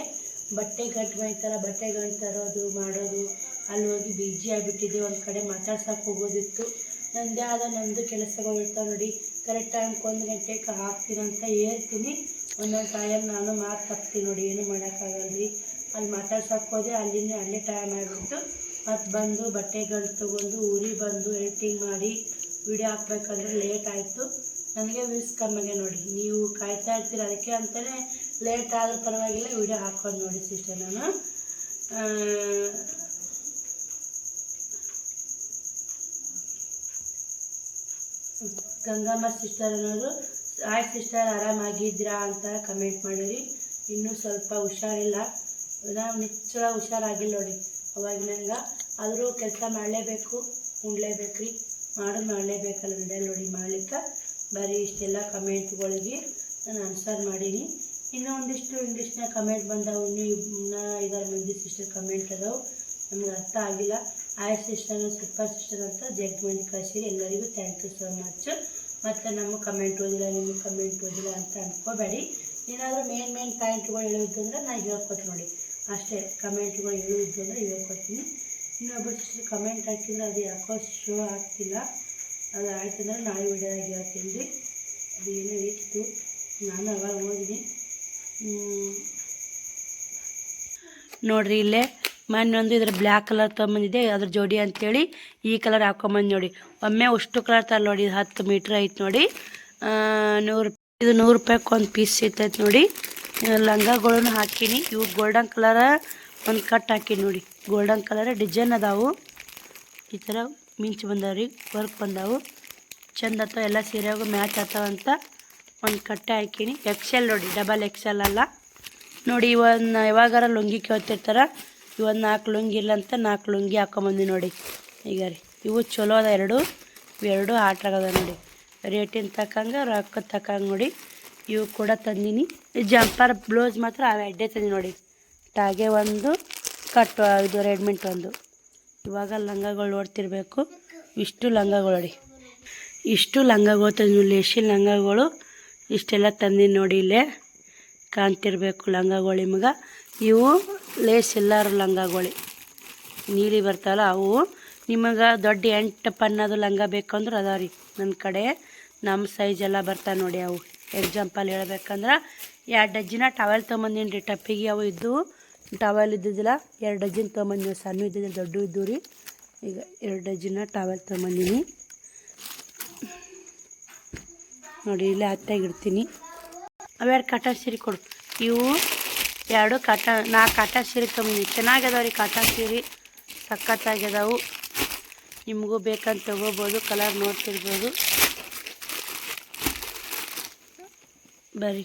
ಬಟ್ಟೆ ಗಂಟು ತರೋದು ಮಾಡೋದು ಅಲ್ಲಿ ಹೋಗಿ ಬಿಜಿ ಆಗಿಬಿಟ್ಟಿದ್ದೆ. ಒಂದು ಕಡೆ ಮಾತಾಡ್ಸೋಕೆ ಹೋಗೋದಿತ್ತು. ನಂದು ಕೆಲಸಗಳು ಇರ್ತಾವೆ ನೋಡಿ. ಕರೆಕ್ಟ್ ಟೈಮ್ಗೆ 1 ಗಂಟೆಗೆ ಹಾಕ್ತೀನಂತ ಹೇಳ್ತೀನಿ. ಒಂದೊಂದು ಟೈಮ್ ನಾನು ಮಾತು ತಪ್ತೀನಿ ನೋಡಿ, ಏನು ಮಾಡೋಕ್ಕಾಗಲ್ರಿ. ಅಲ್ಲಿ ಮಾತಾಡ್ಸೋಕೆ ಹೋದೆ, ಅಲ್ಲೇ ಟೈಮ್ ಆಗಿಬಿಟ್ಟು ಮತ್ತು ಬಂದು ಬಟ್ಟೆಗಳು ತೊಗೊಂಡು ಊರಿಗೆ ಬಂದು ಎಡಿಟಿಂಗ್ ಮಾಡಿ ವಿಡಿಯೋ ಹಾಕ್ಬೇಕಂದ್ರೆ ಲೇಟ್ ಆಯಿತು. ನನಗೆ ವ್ಯೂಸ್ ಕಮ್ಮಿಗೆ ನೋಡಿ. ನೀವು ಕಾಯ್ತಾ ಇರ್ತೀರ, ಅದಕ್ಕೆ ಅಂತಲೇ ಲೇಟ್ ಆದರೂ ಪರವಾಗಿಲ್ಲ ವಿಡಿಯೋ ಹಾಕೋದು ನೋಡಿ ಸಿಸ್ಟರ್. ನಾನು ಗಂಗಮ್ಮ ಸಿಸ್ಟರ್ ಅನ್ನೋರು ಆಯ್ ಸಿಸ್ಟರ್ ಆರಾಮಾಗಿದ್ದೀರಾ ಅಂತ ಕಮೆಂಟ್ ಮಾಡಿರಿ. ಇನ್ನೂ ಸ್ವಲ್ಪ ಹುಷಾರಿಲ್ಲ, ನಾವು ನಿಚ್ಚಳ ಹುಷಾರಾಗಿಲ್ಲ ನೋಡಿ ಅವಾಗಿನಂಗೆ. ಆದರೂ ಕೆಲಸ ಮಾಡಲೇಬೇಕು, ಉಣ್ಲೇಬೇಕು ರೀ, ಮಾಡಲೇಬೇಕಲ್ಲ ನಡೆಯಲ್ಲ ನೋಡಿ. ಮಾಡ್ಲಿಕ್ಕೆ ಬರೀ ಇಷ್ಟೆಲ್ಲ ಕಮೆಂಟ್ಗಳಿಗೆ ನಾನು ಆನ್ಸರ್ ಮಾಡೀನಿ. ಇನ್ನೂ ಒಂದಿಷ್ಟು ಇಂಗ್ಲೀಷ್ನಾಗ ಕಮೆಂಟ್ ಬಂದಾವು, ಇನ್ನೂ 5-6 ಮಂದಿ ಸಿಸ್ಟರ್ ಕಮೆಂಟ್ ಅದಾವೆ, ನಮ್ಗೆ ಅರ್ಥ ಆಗಿಲ್ಲ. ಆಯ್ ಸಿಸ್ಟರ್ ಸೂಪರ್ ಸಿಸ್ಟರ್ ಅಂತ ಜಗ್ ಮಂದಿ ಕಳಿಸಿರಿ. ಎಲ್ಲರಿಗೂ ಥ್ಯಾಂಕ್ ಯು ಸೋ ಮಚ್. ಮತ್ತು ನಮ್ಮ ಕಮೆಂಟ್ ಓದಿಲ್ಲ, ನಿಮಗೆ ಕಮೆಂಟ್ ಓದಿಲ್ಲ ಅಂತ ಅಂದ್ಕೋಬೇಡಿ. ಏನಾದರೂ ಮೇನ್ ಪಾಯಿಂಟ್ಗಳು ಹೇಳಿದ್ದು ಅಂದರೆ ನಾನು ಹೇಳ್ಕೊತೀನಿ ನೋಡಿ, ಅಷ್ಟೇ. ಕಮೆಂಟ್ಗಳು ಹೇಳಿದ್ದು ಅಂದರೆ ಹೇಳ್ಕೊತೀನಿ. ಇನ್ನೊಬ್ಬರು ಸಿಸ್ಟರ್ ಕಮೆಂಟ್ ಹಾಕಿದ್ರೆ ಅದು ಯಾಕೋ ಶೋ ಆಗ್ತಿಲ್ಲ, ಅದು ಆಯ್ತಂದ್ರೆ ನಾಳೆ ವಿಡಿಯೋದಾಗ ಹೇಳ್ತೀನಿ ರೀ. ಅದು ಏನೋ ಇತ್ತು, ನಾನು ಅವಾಗ ಓದಿನಿ ನೋಡಿರಿ. ಇಲ್ಲೇ ಮೊನ್ನೊಂದು ಇದ್ರ ಬ್ಲ್ಯಾಕ್ ಕಲರ್ ತೊಗೊಂಬಂದಿದ್ದೆ, ಅದ್ರ ಜೋಡಿ ಅಂಥೇಳಿ ಈ ಕಲರ್ ಹಾಕ್ಕೊಂಬಂದು ನೋಡಿ. ಒಮ್ಮೆ ಅಷ್ಟು ಕಲರ್ ತರ ನೋಡಿ. 10 ಮೀಟ್ರ್ ಐತೆ ನೋಡಿ. 100 ಇದು 100 ರೂಪಾಯಿಗೆ ಒಂದು ಪೀಸ್ ಸಿಗ್ತೈತೆ ನೋಡಿ. ಲಂಗಗಳನ್ನು ಹಾಕೀನಿ. ಇವು ಗೋಲ್ಡನ್ ಕಲರ ಒಂದು ಕಟ್ ಹಾಕೀನಿ ನೋಡಿ. ಗೋಲ್ಡನ್ ಕಲರ್ ಡಿಸೈನ್ ಅದಾವು, ಈ ಥರ ಮಿಂಚು ಬಂದಾವ್ರಿ, ವರ್ಕ್ ಬಂದಾವು, ಚಂದ ಅಥವಾ ಎಲ್ಲ ಸೀರೆಗೂ ಮ್ಯಾಚ್ ಆಗ್ತಾವಂತ ಒಂದು ಕಟ್ಟೆ ಹಾಕೀನಿ. XL ನೋಡಿ, ಡಬಲ್ XL ಅಲ್ಲ ನೋಡಿ. ಇವನ್ನ ಯಾವಾಗಾರ ಲುಂಗಿ ಕೇಳ್ತಿರ್ತಾರೆ, ಇವತ್ತು 4 ಲುಂಗಿ ಇಲ್ಲ ಅಂತ 4 ಲುಂಗಿ ಹಾಕೊಂಬಂದಿ ನೋಡಿ. ಈಗ ರೀ ಇವು ಚಲೋ ಅದ, ಇವೆರಡು ಆಟ್ರಾಗದ ನೋಡಿ. ರೇಟಿನ ತಕ್ಕಂಗೆ ರೊಕ್ಕ ತಕ್ಕಂಗೆ ನೋಡಿ. ಇವು ಕೂಡ ತಂದೀನಿ. ಜಂಪರ್ ಬ್ಲೌಸ್ ಮಾತ್ರ ಅವು ಅಡ್ಡೆ ತಂದಿ ನೋಡಿ. ಟಾಗೆ ಒಂದು, ಕಟ್ ಇದು ರೆಡ್ಮೆಂಟ್ ಒಂದು. ಇವಾಗ ಲಂಗಗಳು ನೋಡ್ತಿರ್ಬೇಕು. ಇಷ್ಟು ಲಂಗಗಳು ನೋಡಿ, ಇಷ್ಟು ಲಂಗಗಳು ತಂದು ಲೇಶಿನ ಲಂಗಗಳು ಇಷ್ಟೆಲ್ಲ ತಂದೀನಿ ನೋಡಿ. ಇಲ್ಲೇ ಕಾಣ್ತಿರ್ಬೇಕು ಲಂಗಗಳು ನಿಮ್ಗೆ. ಇವು ಲೇಸ್ ಎಲ್ಲರೂ ಲಂಗಗಳು ನೀಲಿ ಬರ್ತಾವಲ್ಲ ಅವು. ನಿಮಗೆ ದೊಡ್ಡ 8 ಪನ್ನದು ಲಂಗ ಬೇಕಂದ್ರೆ ಅದಾವ ರೀ ನನ್ನ ಕಡೆ. ನಮ್ಮ ಸೈಜ್ ಎಲ್ಲ ಬರ್ತಾವೆ ನೋಡಿ. ಅವು ಎಕ್ಸಾಂಪಲ್ ಹೇಳ್ಬೇಕಂದ್ರೆ 2 ಡಜ್ಜಿನ ಟವೆಲ್ ತೊಗೊಂಬಂದೀನಿ ರೀ. ಟಪ್ಪಿಗೆ ಅವು ಇದ್ದು ಟವೆಲ್ ಇದ್ದಿದ್ದಿಲ್ಲ, 2 ಡಜ್ಜಿನ ತೊಗೊಂಬಂದಿನಿ. ಸಣ್ಣ ಇದ್ದಿದ್ದಿಲ್ಲ, ದೊಡ್ಡ ಇದ್ದು ರೀ. ಈಗ 2 ಡಜ್ಜಿನ ಟವೆಲ್ ತೊಗೊಂಬಂದೀನಿ ನೋಡಿ. ಇಲ್ಲೇ ಹತ್ತಾಗಿಡ್ತೀನಿ. ಅವೆರಡು ಕಾಟನ್ ಸೀರೆ ಕೊಡು. ಇವು 2 4 ಕಾಟನ್ ಸೀರೆ ತೊಗೊಂಡಿನಿ. ಚೆನ್ನಾಗ್ಯದಾವ ರೀ ಕಾಟನ್ ಸೀರೆ, ಸಖತ್ತಾಗ್ಯದಾವು. ನಿಮಗೂ ಬೇಕಂತ ತೊಗೋಬೋದು, ಕಲರ್ ನೋಡ್ತಿರ್ಬೋದು. ಬರ್ರಿ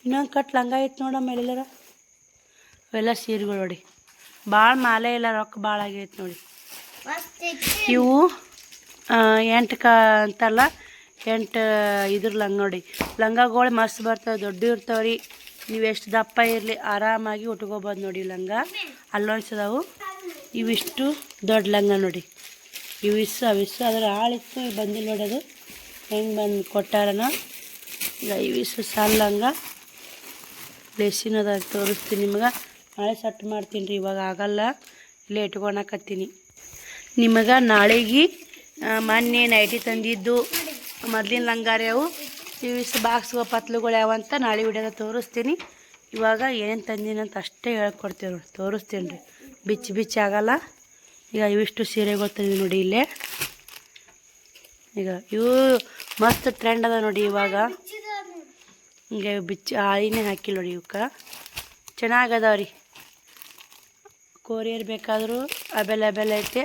ಇನ್ನೊಂದು ಕಟ್ ಲಂಗ ಐತೆ ನೋಡಮ್ಮ ಎಲ್ಲರ. ಅವೆಲ್ಲ ಸೀರೆಗಳು ನೋಡಿ. ಭಾಳ ಮಾಲೆ ಇಲ್ಲ, ರೊಕ್ಕ ಭಾಳ ಆಗೈತೆ ನೋಡಿ. ಇವು 8 ಅಂತಲ್ಲ, 8 ಇದ್ರ ಲಂಗ ನೋಡಿ. ಲಂಗಗಳು ಮಸ್ತ್ ಬರ್ತವೆ, ದೊಡ್ಡ ಇರ್ತಾವೆ ರೀ. ನೀವು ಎಷ್ಟು ದಪ್ಪ ಇರಲಿ ಆರಾಮಾಗಿ ಉಟ್ಕೋಬೋದು ನೋಡಿ. ಲಂಗ ಅಲ್ಲೊಂದ್ಸದಾವು. ಇವಿಷ್ಟು ದೊಡ್ಡ ಲಂಗ ನೋಡಿ. ಇವಿಷ್ಟು ಅವಿಷ್ಟು ಅದರ ಆಳಿತ್ತು ಬಂದಿಲ್ಲ ನೋಡಿ. ಅದು ಹೆಂಗೆ ಬಂದು ಕೊಟ್ಟಾರನ. ಈಗ ಇವಿಷ್ಟು ಸಣ್ಣ ಲಂಗ ಲೇಸಿನದ ತೋರಿಸ್ತೀನಿ ನಿಮ್ಗೆ. ನಾಳೆ ಸಟ್ ಮಾಡ್ತೀನಿ ರೀ, ಇವಾಗ ಆಗಲ್ಲ, ಇಲ್ಲೇ ಇಟ್ಕೊಳಕತ್ತೀನಿ. ನಿಮಗೆ ನಾಳೆಗೆ ಮೊನ್ನೆ ನೈಟಿ ತಂದಿದ್ದು ಮೊದಲಿನ ಲಂಗಾರಿ ಅವು ಇವಿಷ್ಟು ಬಾಕ್ಸ್ಗೋ ಪತ್ಲುಗಳು ಯಾವಂತ ನಾಳೆ ವಿಡಿಯೋದ ತೋರಿಸ್ತೀನಿ. ಇವಾಗ ಏನೇನು ತಂದಿನಂತ ಅಷ್ಟೇ ಹೇಳ್ಕೊಡ್ತೀವಿ ನೋಡಿ, ತೋರಿಸ್ತೀನಿ ರೀ. ಬಿಚ್ಚಿ ಆಗಲ್ಲ. ಈಗ ಇವಿಷ್ಟು ಸೀರೆಗಳು ತಂದಿವಿ ನೋಡಿ ಇಲ್ಲೇ. ಈಗ ಇವು ಮಸ್ತ್ ಟ್ರೆಂಡ್ ಅದ ನೋಡಿ ಇವಾಗ. ಹಿಂಗೆ ಆಳಿನೇ ಹಾಕಿಲ್ಲ ನೋಡಿ ಇವಕ್ಕೆ. ಚೆನ್ನಾಗದಾವ್ರಿ. ಕೊರಿಯರ್ ಬೇಕಾದರೂ ಅವೈಲೇಬಲ್ ಐತೆ.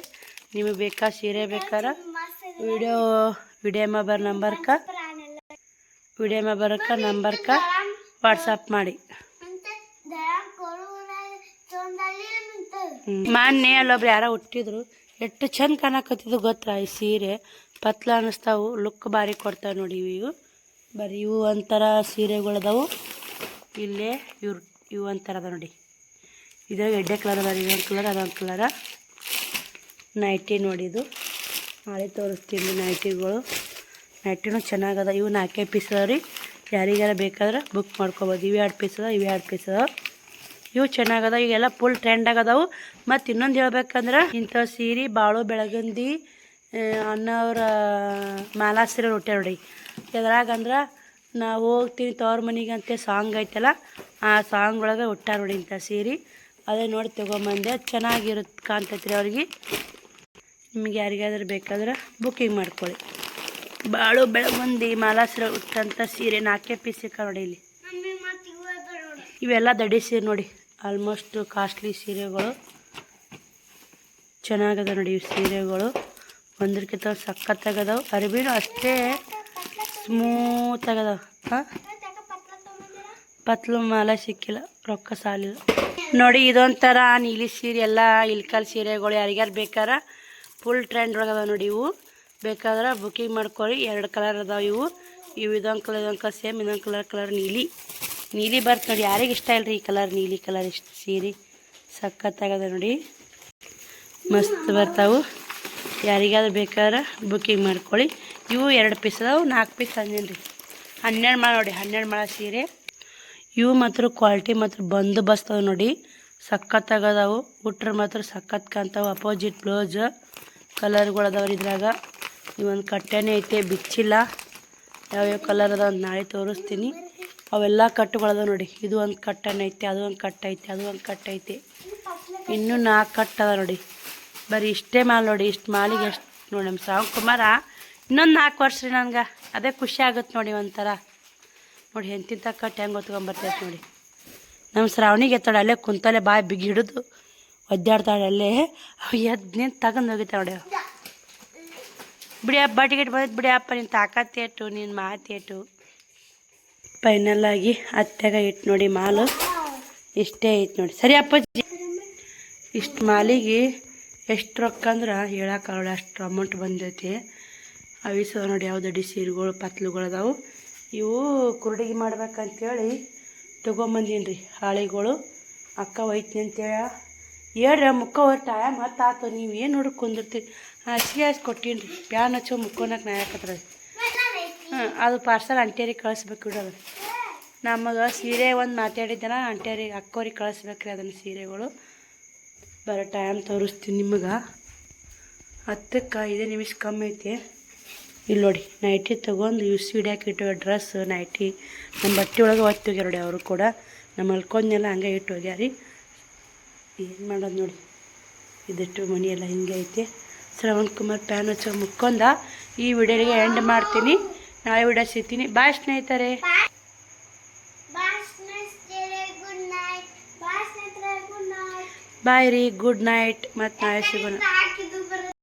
ನಿಮಗೆ ಬೇಕಾ ಸೀರೆ ಬೇಕಾದ್ರೆ ವಿಡಿಯೋ ನಂಬರ್ಕ ವಾಟ್ಸಪ್ ಮಾಡಿ. ಮೊನ್ನೆ ಅಲ್ಲೊಬ್ರು ಯಾರೋ ಹುಟ್ಟಿದ್ರು, ಎಷ್ಟು ಚಂದ ಕಾಣಕತ್ತಿದ್ದು ಗೊತ್ತಾ ಈ ಸೀರೆ. ಪತ್ಲ ಅನ್ನಿಸ್ತಾವು, ಲುಕ್ ಭಾರಿ ಕೊಡ್ತಾವೆ ನೋಡಿ ಇವು. ಬರೀ ಇವು ಒಂಥರ ಸೀರೆಗಳದಾವು. ಇಲ್ಲೇ ಇವು ಒಂಥರ ಅದ ನೋಡಿ. ಇದ್ರಾಗ ಎಡ್ಡೆ ಕಲರ್ ಅದ, ಇದೊಂದು ಕಲರ್ ಅದೊಂದು ಕಲರ. ನೈಟಿ ನೋಡಿದು ನಾಳೆ ತೋರಿಸ್ತೀನಿ. ನೈಟಿನೂ ಚೆನ್ನಾಗದ. ಇವು 4 ಪೀಸ್ ಅದಾವ ರೀ. ಯಾರಿಗಾರ ಬೇಕಾದ್ರೆ ಬುಕ್ ಮಾಡ್ಕೊಬೋದು. ಇವು 2 ಪೀಸ್ ಅದಾವ. ಇವು ಚೆನ್ನಾಗದ. ಈಗೆಲ್ಲ ಫುಲ್ ಟ್ರೆಂಡ್ ಆಗದವು. ಮತ್ತು ಇನ್ನೊಂದು ಹೇಳ್ಬೇಕಂದ್ರೆ ಇಂಥ ಸೀರೆ ಬಾಳು ಬೆಳಗಂದಿ ಅನ್ನೋರ ಮಾಲಾ ಸೀರೆ ಹುಟ್ಟ್ಯಾರ ನೋಡಿ. ಎದ್ರಾಗಂದ್ರೆ ನಾವು ಹೋಗ್ತೀನಿ ತವ್ರ ಮನೆಗೆ ಅಂತ ಸಾಂಗ್ ಐತಲ್ಲ, ಆ ಸಾಂಗ್ ಒಳಗೆ ಹುಟ್ಟಾರ ನೋಡಿ ಇಂಥ ಸೀರೆ. ಅದೇ ನೋಡಿ ತೊಗೊಂಬಂದೆ. ಚೆನ್ನಾಗಿರುತ್ತೆ ಕಾಣ್ತೈತೆ ರೀ ಅವ್ರಿಗೆ. ನಿಮಗೆ ಯಾರಿಗಾದ್ರೂ ಬೇಕಾದ್ರೆ ಬುಕ್ಕಿಂಗ್ ಮಾಡ್ಕೊಳ್ಳಿ. ಬಾಳು ಬೆಳಗುಂದಿ ಮಾಲಾಸ್ರ ಹುಟ್ಟಂಥ ಸೀರೆ 4 ಪೀಸ್ ಸಿಕ್ಕ ನೋಡಿ ಇಲ್ಲಿ. ಇವೆಲ್ಲ ದಡಿ ಸೀರೆ ನೋಡಿ. ಆಲ್ಮೋಸ್ಟ್ ಕಾಸ್ಟ್ಲಿ ಸೀರೆಗಳು ಚೆನ್ನಾಗದ ನೋಡಿ. ಇವು ಸೀರೆಗಳು ಒಂದಕ್ಕಿಂತ ಸಖತ್ತಾಗದವು. ಅರಿವಿನೂ ಅಷ್ಟೇ ಸ್ಮೂತ್ ಆಗದವ. ಪತ್ಲು ಮಾಲೆ ಸಿಕ್ಕಿಲ್ಲ, ರೊಕ್ಕ ಸಾಲಿಲ್ಲ ನೋಡಿ. ಇದೊಂಥರ ನೀಲಿ ಸೀರೆ, ಎಲ್ಲ ಇಲ್ಕಲ್ ಸೀರೆಗಳು ಯಾರಿಗಾರು ಬೇಕಾರೆ ಫುಲ್ ಟ್ರೆಂಡ್ ಒಳಗದ ನೋಡಿ. ಇವು ಬೇಕಾದ್ರೆ ಬುಕ್ಕಿಂಗ್ ಮಾಡ್ಕೊಳ್ಳಿ. 2 ಕಲರ್ ಅದಾವೆ ಇವು. ಇದೊಂದು ಕಲರ್ ಸೇಮ್, ಇನ್ನೊಂದು ಕಲರ್ ನೀಲಿ ಬರ್ತ ನೋಡಿ. ಯಾರಿಗೆ ಇಷ್ಟ ಇಲ್ಲರಿ ಈ ಕಲರ್, ನೀಲಿ ಕಲರ್ ಇಷ್ಟ ಸೀರೆ ಸಖತ್ತಾಗದ ನೋಡಿ. ಮಸ್ತ್ ಬರ್ತಾವೆ. ಯಾರಿಗಾದ್ರೂ ಬೇಕಾದ್ರೆ ಬುಕ್ಕಿಂಗ್ ಮಾಡ್ಕೊಳ್ಳಿ. ಇವು 2 ಪೀಸ್ ಅದಾವೆ. 4 ಪೀಸ್ ತಂದೀನಿ ರೀ. 12 ಮಾಳ ನೋಡಿ, 12 ಮಾಳ ಸೀರೆ. ಇವು ಮಾತ್ರ ಕ್ವಾಲಿಟಿ ಮಾತ್ರ ಬಂದೋಬಸ್ತವ ನೋಡಿ. ಸಖತ್ತಾಗದವು. ಉಟ್ರೆ ಮಾತ್ರ ಸಖತ್ ಕಾಣ್ತಾವೆ. ಅಪೋಸಿಟ್ ಬ್ಲೌಸ್ ಕಲರ್ಗಳು ಅದಾವ್ರಿ ಇದ್ರಾಗ. ಇವೊಂದು ಕಟ್ಟೆನೇ ಐತೆ, ಬಿಚ್ಚಿಲ್ಲ. ಯಾವ್ಯಾವ ಕಲರ್ ಅದಾವ ನಾಳೆ ತೋರಿಸ್ತೀನಿ. ಅವೆಲ್ಲ ಕಟ್ಟುಗಳದಾವ ನೋಡಿ. ಇದು ಒಂದು ಕಟ್ಟನೆ ಐತೆ, ಅದು ಒಂದು ಕಟ್ಟೈತೆ, ಇನ್ನೂ 4 ಕಟ್ಟದ ನೋಡಿ. ಬರೀ ಇಷ್ಟೇ ಮಾಲ್ ನೋಡಿ. ಇಷ್ಟು ಮಾಲಿಗೆ ಎಷ್ಟು ನೋಡಿ. ನಮ್ಮ ಶ್ರಾವಣ್ ಕುಮಾರ ಇನ್ನೊಂದು 4 ವರ್ಷ ರೀ ನನಗೆ. ಅದೇ ಖುಷಿ ಆಗುತ್ತೆ ನೋಡಿ. ಒಂಥರ ನೋಡಿ ಎಂತಿಂಥ ಕಟ್ಟು ಹೆಂಗೆ ಹೊತ್ಕೊಂಬರ್ತೈತೆ ನೋಡಿ. ನಮ್ಮ ಶ್ರಾವಣಿಗೆ ಎತ್ತಾಳೆ ಅಲ್ಲೇ ಕುಂತಲ್ಲೇ ಬಾಯಿ ಬಿಗಿ ಹಿಡಿದು ಒದ್ದಾಡ್ತಾಳೆ ಅಲ್ಲೇ. ಎದ್ದು ನಿಂತು ತಗೊಂಡು ಹೋಗಿತಾಳೆ ನೋಡಿ. ಬಿಡಿಯಪ್ಪ ಟಿಕೆಟ್ ಬಂದಿದ್ದು ಬಿಡಿಯಪ್ಪ, ನಿನ್ನ ತಾಕತ್ತೇಟು, ನಿನ್ನ ಮಾತೇಟು. ಫೈನಲ್ಲಾಗಿ ಅತ್ತೆಗ ಇಟ್ಟು ನೋಡಿ ಮಾಲು. ಇಷ್ಟೇ ಐತೆ ನೋಡಿ. ಸರಿ ಅಪ್ಪಾಜಿ, ಇಷ್ಟು ಮಾಲಿಗೆ ಎಷ್ಟು ರೊಕ್ಕ ಅಂದ್ರೆ ಹೇಳೋಕ್ಕಾಗಲ್ಲ, ಅಷ್ಟು ಅಮೌಂಟ್ ಬಂದೈತಿ. ಅವಿಸೋ ನೋಡಿ ಯಾವ ದೊಡ್ಡ ಸೀರೆಗಳು ಪತ್ಲುಗಳು ಅದಾವು. ಇವು ಕುರುಡಿಗೆ ಮಾಡ್ಬೇಕಂತೇಳಿ ತೊಗೊಂಬಂದೀನಿ ರೀ ಹಾಳೆಗಳು. ಅಕ್ಕ ಒಯ್ತೀನಿ ಅಂತೇಳಿ ಹೇಳ್ರಿ. ಮುಖ ಹೊರ ಟೈಮ್ ಆತು. ನೀವು ಏನು ನೋಡಿ ಕುಂದಿರ್ತೀರಿ. ಹಸಿಗೆ ಕೊಟ್ಟೀನಿ ರೀ. ಪ್ಯಾನ್ ಹಚ್ಚೋ ಮುಕ್ಕೋನಕ್ಕೆ ನಾಯಕತ್ರ. ಅದು ಪಾರ್ಸಲ್ ಅಂಟೇರಿಗೆ ಕಳಿಸ್ಬೇಕು ಬಿಡೋದು. ನಮಗೆ ಸೀರೆ ಒಂದು ಮಾತಾಡಿದ್ದನ ಅಂಟೇರಿಗೆ ಅಕ್ಕವ್ರಿಗೆ ಕಳಿಸ್ಬೇಕ್ರಿ ಅದನ್ನು ಸೀರೆಗಳು. ಬರೋ ಟೈಮ್ ತೋರಿಸ್ತೀನಿ ನಿಮಗೆ. 10-5 ನಿಮಿಷ ಕಮ್ಮಿ ಐತಿ. ಇಲ್ಲಿ ನೋಡಿ ನೈಟಿ ತೊಗೊಂಡು ಇವು ಸಿಡ್ಯಾಕೆ ಇಟ್ಟು ಡ್ರೆಸ್ ನೈಟಿ ನಮ್ಮ ಬಟ್ಟೆ ಒಳಗೆ ಒತ್ತಿ ಹೋಗ್ಯಾರ ನೋಡಿ. ಅವರು ಕೂಡ ನಮ್ಮ ಮಲ್ಕೊಂಡ್ನೆಲ್ಲ ಹಂಗೆ ಇಟ್ಟು ಹೋಗ್ಯಾರ ರೀ. ಏನು ಮಾಡೋದು ನೋಡಿ. ಇದಿಟ್ಟು ಮನೆಯೆಲ್ಲ ಹಿಂಗೆ ಐತೆ. ಶ್ರವಣ್ ಕುಮಾರ್ ಪ್ಯಾನ್ ಹಚ್ಚೋ ಮುಕ್ಕೊಂಡ ಈ ವಿಡಿಯೋಗೆ ಎಂಡ್ ಮಾಡ್ತೀನಿ. ನಾಳೆ ವಿಡಿಯೋ ಸಿಗ್ತೀನಿ. ಬಾಯ್ ಸ್ನೇಹಿತರೆ. ಬಾಯ್ ರೀ, ಗುಡ್ ನೈಟ್. ಮತ್ತು ನಾಳೆ ಸಿಗೋಣ.